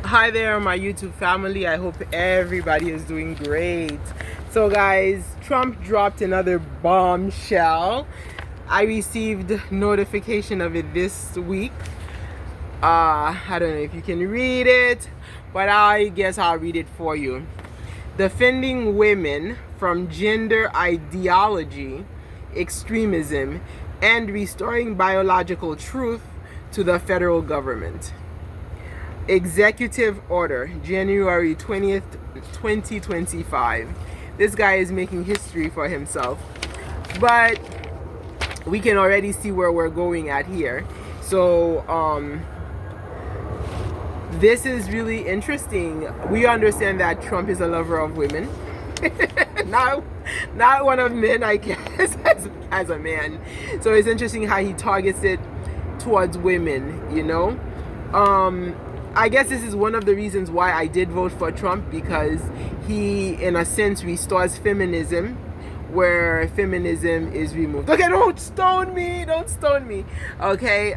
Hi there, my YouTube family. I hope everybody is doing great. So guys, Trump dropped another bombshell. I received notification of it this week. I don't know if you can read it, but I guess I'll read it for you. Defending women from gender ideology, extremism, and restoring biological truth to the federal government. Executive Order, January 20th, 2025. This guy is making history for himself. But we can already see where we're going at here. So, this is really interesting. We understand that Trump is a lover of women. not one of men, I guess, as a man. So it's interesting how he targets it towards women, you know? I guess this is one of the reasons why I did vote for Trump, because he, in a sense, restores feminism where feminism is removed. Okay, don't stone me. Okay,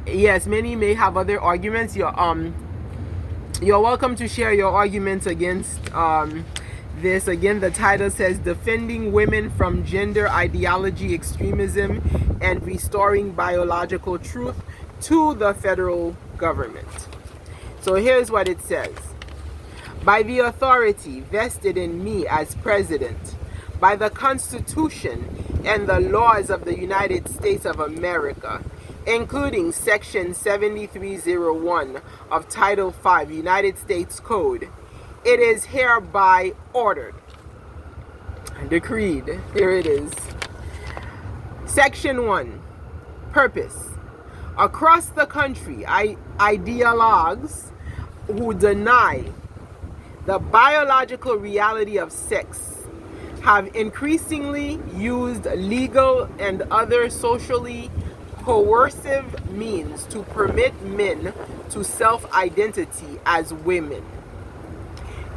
yes, many may have other arguments. You're welcome to share your arguments against this. Again, the title says Defending Women from Gender Ideology, Extremism, and Restoring Biological Truth to the Federal Government. So here's what it says. By the authority vested in me as President, by the Constitution and the laws of the United States of America, including Section 7301 of Title V United States Code, it is hereby ordered, decreed, here it is. Section 1, Purpose. Across the country, ideologues who deny the biological reality of sex have increasingly used legal and other socially coercive means to permit men to self-identity as women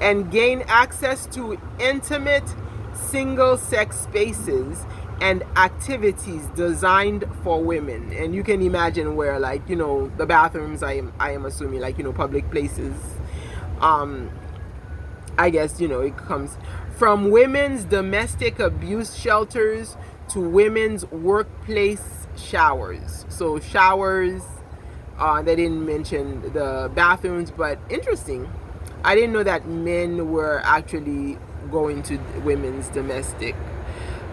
and gain access to intimate single-sex spaces and activities designed for women. And you can imagine where, like, you know, the bathrooms, I am assuming, like, you know, public places. I guess, you know, it comes from women's domestic abuse shelters to women's workplace showers. So showers, they didn't mention the bathrooms, but interesting. I didn't know that men were actually going to women's domestic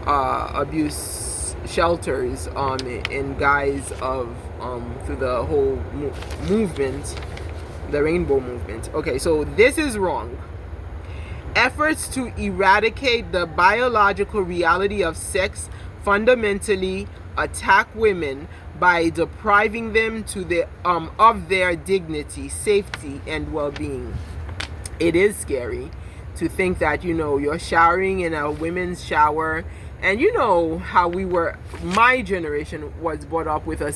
abuse shelters in guise of through the whole movement, the rainbow movement. Okay, so this is wrong. Efforts to eradicate the biological reality of sex fundamentally attack women by depriving them of their dignity, safety, and well-being. It is scary to think that, you know, you're showering in a women's shower, and you know how my generation was brought up with a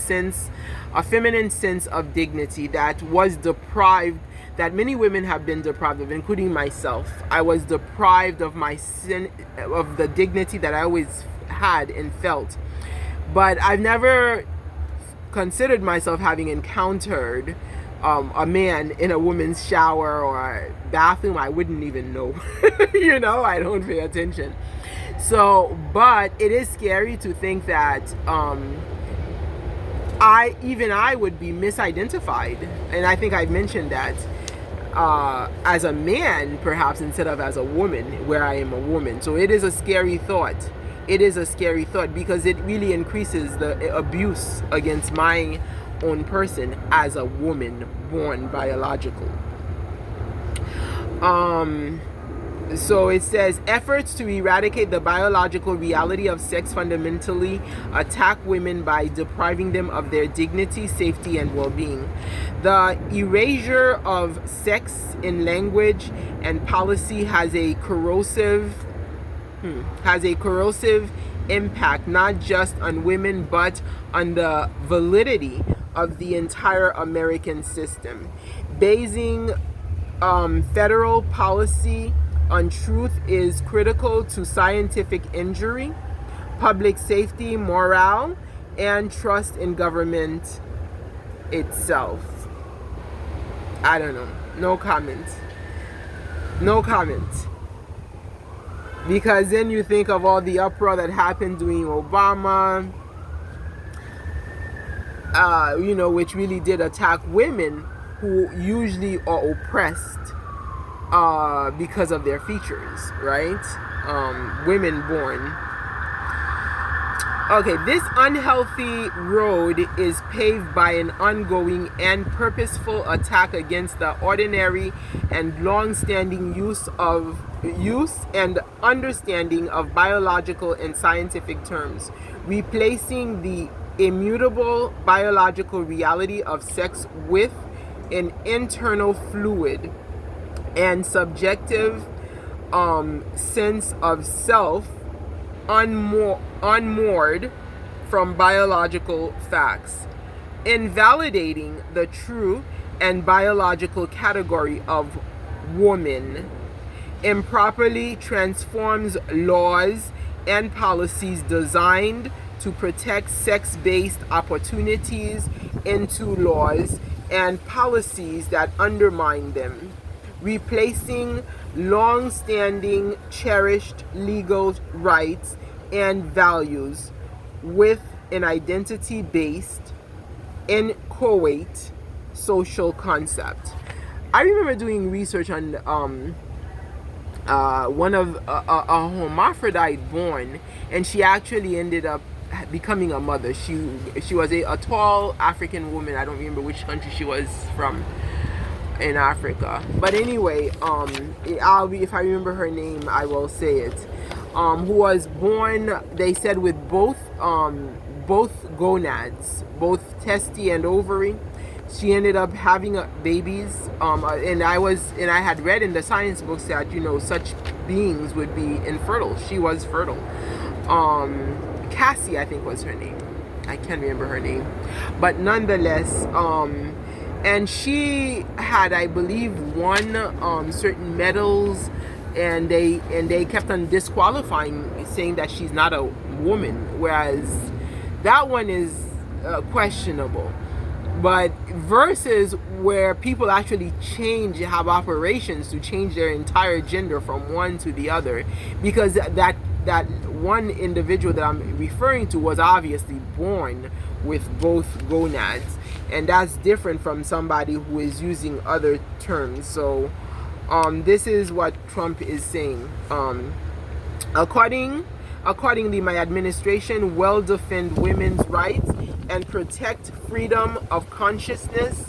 feminine sense of dignity that was deprived, that many women have been deprived of, including myself. I was deprived of of the dignity that I always had and felt. But I've never considered myself having encountered a man in a woman's shower or bathroom. I wouldn't even know. You know, I don't pay attention. So, but it is scary to think that I would be misidentified, and I think I've mentioned that as a man, perhaps, instead of as a woman, where I am a woman. So it is a scary thought. It is a scary thought because it really increases the abuse against my own person as a woman born biological. So it says efforts to eradicate the biological reality of sex fundamentally attack women by depriving them of their dignity, safety, and well-being. The erasure of sex in language and policy has a corrosive impact not just on women but on the validity of the entire American system. Basing federal policy on truth is critical to scientific inquiry, public safety, morale, and trust in government itself. I don't know. No comment. No comment. Because then you think of all the uproar that happened during Obama, which really did attack women who usually are oppressed because of their features, right? Women born. Okay, this unhealthy road is paved by an ongoing and purposeful attack against the ordinary and long-standing use and understanding of biological and scientific terms, replacing the immutable biological reality of sex with an internal fluid and subjective sense of self unmoored from biological facts, invalidating the true and biological category of woman, improperly transforms laws and policies designed to protect sex-based opportunities into laws and policies that undermine them, replacing long-standing cherished legal rights and values with an identity-based, inchoate social concept. I remember doing research on one of a hermaphrodite born, and she actually ended up becoming a mother. She was a tall African woman. I don't remember which country she was from in Africa, but anyway, if I remember her name, I will say it. Who was born, they said, with both gonads, both testy and ovary. She ended up having babies, and I had read in the science books that such beings would be infertile. She was fertile. Cassie, I think, was her name. I can't remember her name, but nonetheless, and she had, I believe, won certain medals, and they kept on disqualifying, saying that she's not a woman, whereas that one is questionable. But versus where people actually have operations to change their entire gender from one to the other, because that one individual that I'm referring to was obviously born with both gonads, and that's different from somebody who is using other terms. So this is what Trump is saying. Accordingly, my administration will defend women's rights and protect freedom of consciousness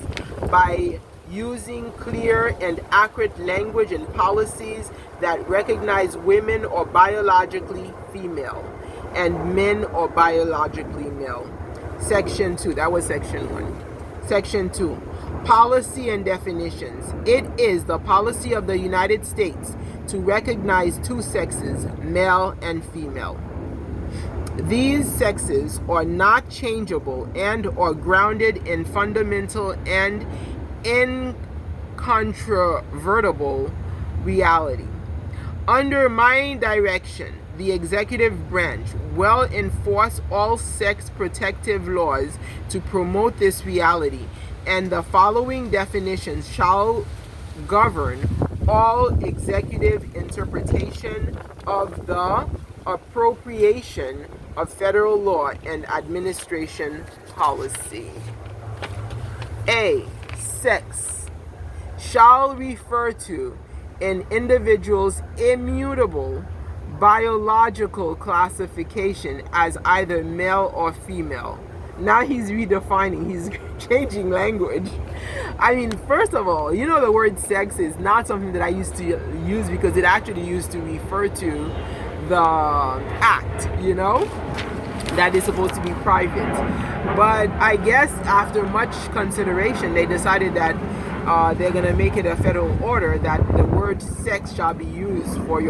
by using clear and accurate language and policies that recognize women are biologically female and men are biologically male. Section 2, that was section 1. Section 2, policy and definitions. It is the policy of the United States to recognize two sexes, male and female. These sexes are not changeable and are grounded in fundamental and incontrovertible reality. Under my direction, the executive branch will enforce all sex protective laws to promote this reality, and the following definitions shall govern all executive interpretation of the appropriation of federal law and administration policy. A. Sex shall refer to an individual's immutable biological classification as either male or female. Now he's redefining, he's changing language. I mean, first of all, the word sex is not something that I used to use, because it actually used to refer to the act, that is supposed to be private. But I guess after much consideration, they decided that they're going to make it a federal order that the word sex shall be used for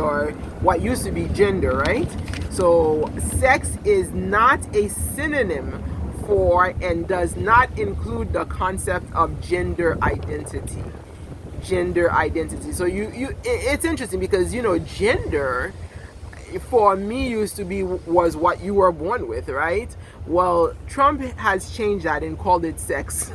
what used to be gender, right? So sex is not a synonym for and does not include the concept of gender identity. So it's interesting because gender for me was what you were born with, right? Well, Trump has changed that and called it sex.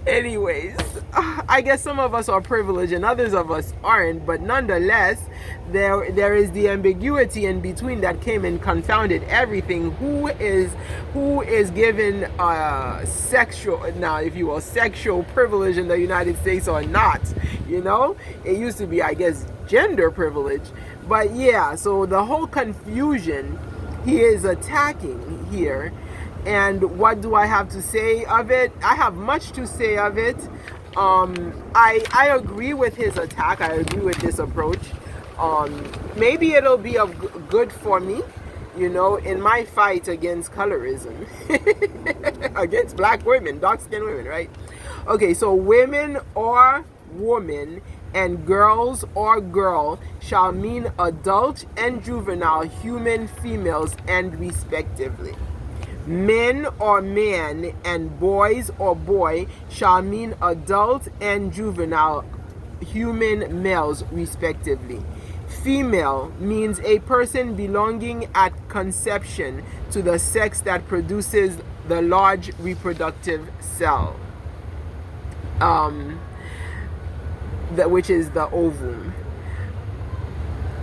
Anyways, I guess some of us are privileged and others of us aren't, but nonetheless, there is the ambiguity in between that came and confounded everything. Who is given sexual, now if you will, sexual privilege in the United States or not? You know, it used to be, I guess, gender privilege, but yeah. So the whole confusion he is attacking here. And what do I have to say of it? I have much to say of it. I agree with his attack. I agree with this approach. Maybe it'll be of good for me, you know, in my fight against colorism, against black women, dark-skinned women, right? Okay, so women or woman and girls or girl shall mean adult and juvenile human females and respectively. Men or man and boys or boy shall mean adult and juvenile human males respectively. Female means a person belonging at conception to the sex that produces the large reproductive cell, which is the ovum.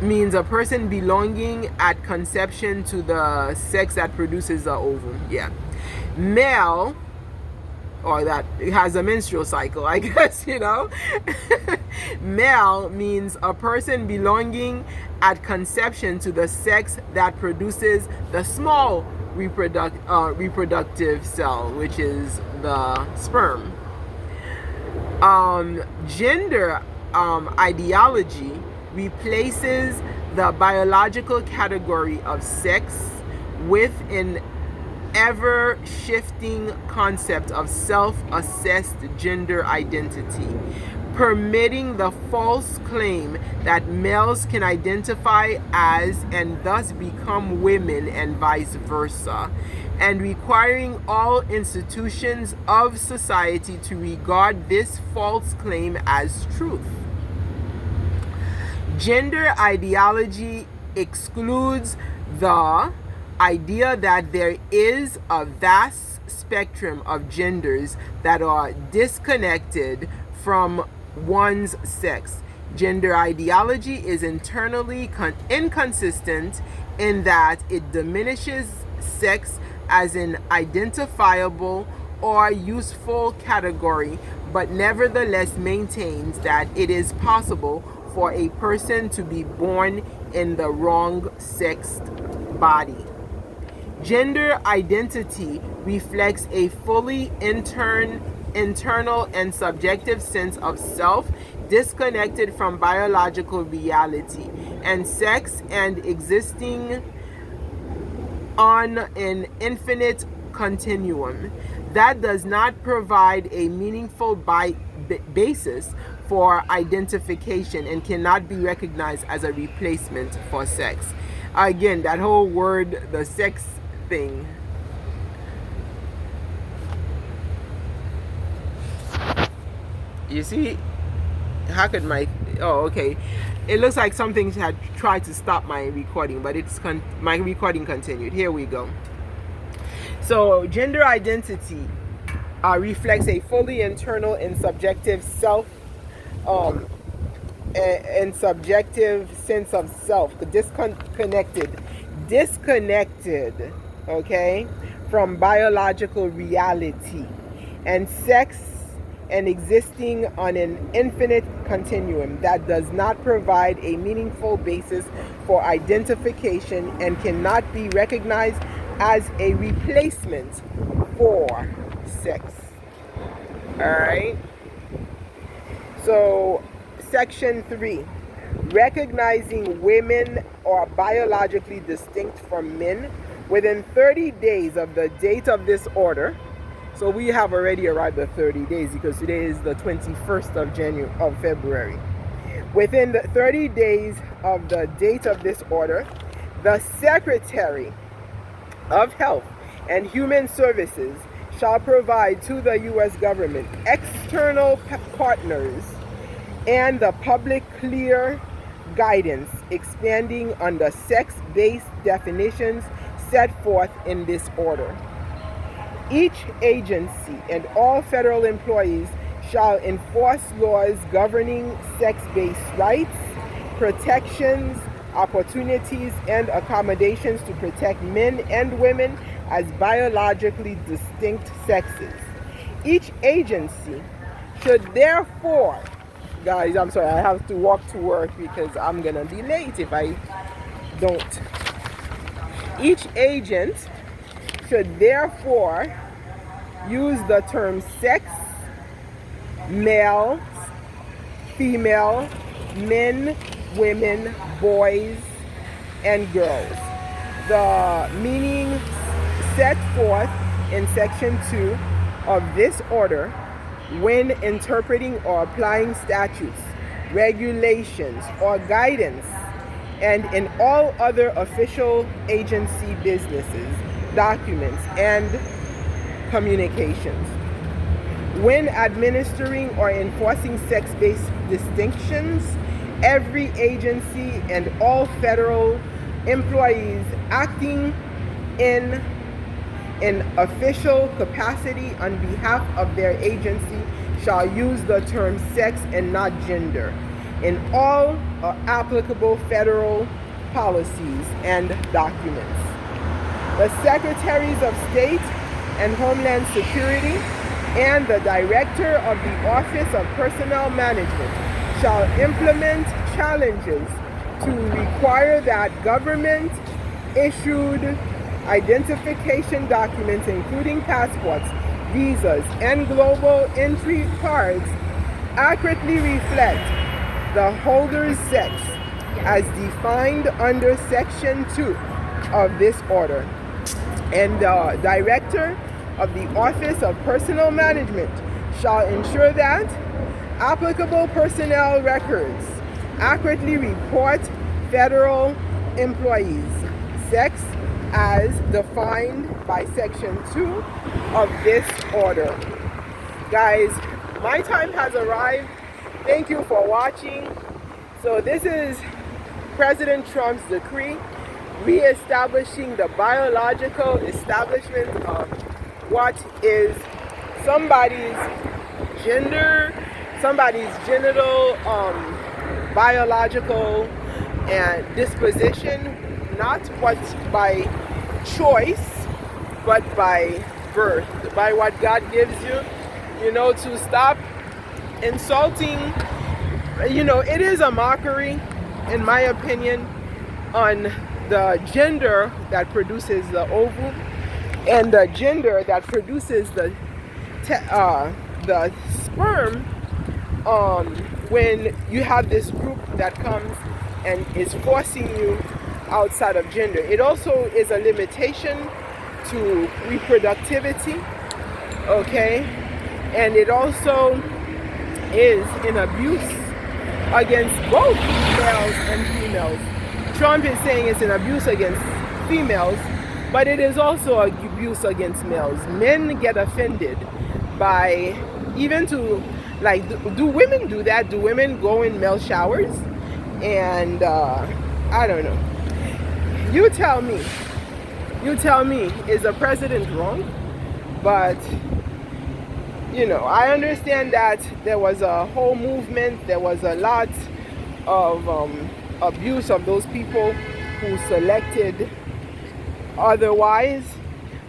Means a person belonging at conception to the sex that produces the ovum. Yeah. Male, or that has a menstrual cycle, I guess, you know. Male means a person belonging at conception to the sex that produces the small reproductive cell, which is the sperm. Gender ideology replaces the biological category of sex with an ever-shifting concept of self-assessed gender identity, permitting the false claim that males can identify as and thus become women and vice versa, and requiring all institutions of society to regard this false claim as truth. Gender ideology excludes the idea that there is a vast spectrum of genders that are disconnected from one's sex. Gender ideology is internally inconsistent in that it diminishes sex as an identifiable or useful category, but nevertheless maintains that it is possible for a person to be born in the wrong sexed body. Gender identity reflects a fully internal and subjective sense of self, disconnected from biological reality and sex, and existing on an infinite continuum that does not provide a meaningful basis for identification and cannot be recognized as a replacement for sex. Again, that whole word, the sex thing. You see, how could okay. It looks like something had tried to stop my recording, but my recording continued. Here we go. So, gender identity reflects a fully internal and subjective self, and subjective sense of self, disconnected, okay, from biological reality and sex, and existing on an infinite continuum that does not provide a meaningful basis for identification and cannot be recognized as a replacement for sex. All right. So, Section 3, recognizing women are biologically distinct from men within 30 days of the date of this order. So we have already arrived at 30 days because today is the 21st of February. Within the 30 days of the date of this order, the Secretary of Health and Human Services shall provide to the U.S. government, external partners, and the public clear guidance expanding on the sex-based definitions set forth in this order. Each agency and all federal employees shall enforce laws governing sex-based rights, protections, opportunities, and accommodations to protect men and women as biologically distinct sexes. Each agency should therefore, guys, I'm sorry, I have to walk to work because I'm gonna be late if I don't. Each agent should therefore use the term sex, male, female, men, women, boys, and girls. The meaning set forth in Section 2 of this order when interpreting or applying statutes, regulations, or guidance, and in all other official agency businesses, documents, and communications. When administering or enforcing sex-based distinctions, every agency and all federal employees acting in an official capacity on behalf of their agency shall use the term sex and not gender in all applicable federal policies and documents. The Secretaries of State and Homeland Security and the Director of the Office of Personnel Management shall implement challenges to require that government-issued identification documents, including passports, visas, and global entry cards, accurately reflect the holder's sex as defined under Section 2 of this order. And the Director of the Office of Personnel Management shall ensure that applicable personnel records accurately report federal employees' sex as defined by Section 2 of this order. Guys, my time has arrived. Thank you for watching. So this is President Trump's decree reestablishing the biological establishment of what is somebody's gender, somebody's genital, biological and disposition, not what's by choice, but by birth, by what God gives you, to stop insulting. It is a mockery, in my opinion, on the gender that produces the ovum and the gender that produces the sperm, when you have this group that comes and is forcing you outside of gender. It also is a limitation to reproductivity, okay? And it also is an abuse against both males and females. Trump is saying it's an abuse against females, but it is also an abuse against males. Men get offended by, even to, like, do women do that? Do women go in male showers? And I don't know. You tell me, is the president wrong? But, I understand that there was a whole movement, there was a lot of abuse of those people who selected otherwise,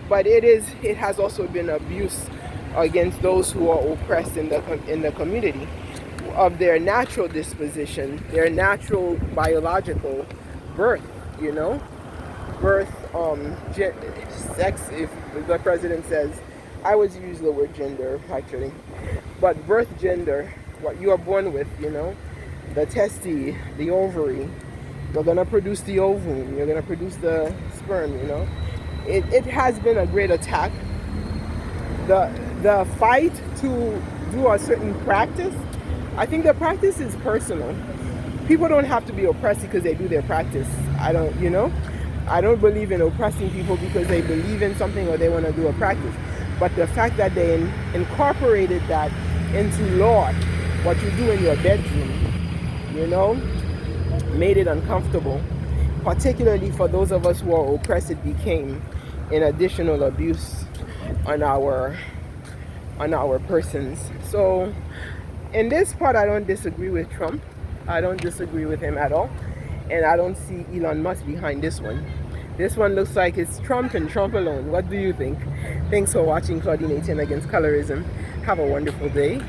but it has also been abuse against those who are oppressed in the community of their natural disposition, their natural biological birth, birth, sex, if the president says. I always use the word gender, actually, but birth gender, what you are born with, the testy, the ovary, you're gonna produce the ovum, you're gonna produce the sperm, It has been a great attack. The fight to do a certain practice, I think the practice is personal. People don't have to be oppressed because they do their practice. I don't believe in oppressing people because they believe in something or they want to do a practice. But the fact that they incorporated that into law, what you do in your bedroom, made it uncomfortable. Particularly for those of us who are oppressed, it became an additional abuse on our persons. So in this part, I don't disagree with Trump. I don't disagree with him at all, and I don't see Elon Musk behind this one. This one looks like it's Trump and Trump alone. What do you think? Thanks for watching Claudine 18 Against Colorism. Have a wonderful day.